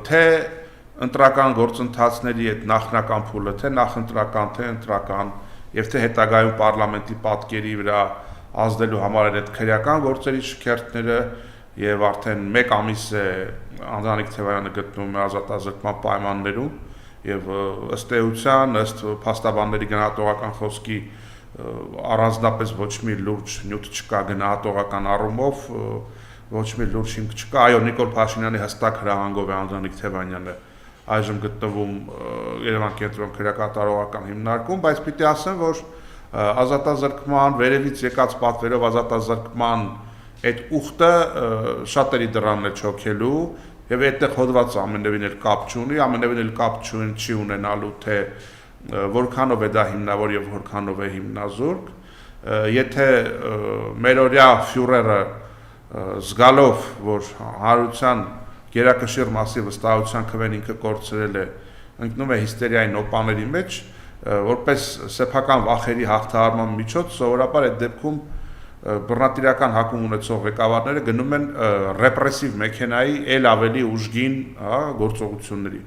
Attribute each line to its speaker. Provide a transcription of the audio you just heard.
Speaker 1: թե ընտրական գործընթացների այդ նախնական փուլը, թե նախընտրական, թե ընտրական, եւ թե հետագայում պարլամենտի պատկերի վրա ազդելու համար այդ քրեական գործերի շքերթները եւ արդեն 1 ամիս է Անդրանիկ Թևարյանը գտնվում է ազատազրկման պայմաններում եւ ըստ էության, ըստ փաստաբանների գնահատողական խոսքի առանձնապես ոչ մի լուրջ նյութ չկա գնահատողական առումով, ոչ մի լուրջ հիմք չկա, այո, Նիկոլ Փաշինյանի հստակ հրահանգով է Անդրանիկ Թևանյանը այժմ գտնվում Երևան կենտրոն քրեակատարողական հիմնարկում, բայց պիտի ասեմ, որ ազատազրկման վերևից եկած պատվերով ազատազրկման այդ ուխտը շատերի դռանն է չոքելու եւ այդտեղ հոդված ամենևին էլ կապ չունի, ամենևին էլ կապ չի ունենալու թե որքանով է դա հիմնավոր եւ որքանով է հիմնազուրկ, եթե մերօրյա ֆյուրերը զգալով, որ հանրության գերակշիռ մասի վստահության քվեն ինքը կորցրել է, ընկնում է հիստերիայի նոպաների մեջ, որպես սեփական վախերի հաղթահարման միջոց, սովորաբար այդ դեպքում բռնատիրական հակում ունեցող ղեկավարները գնում են ռեպրեսիվ մեքենայի ել ավելի ուժգին գործողությունների։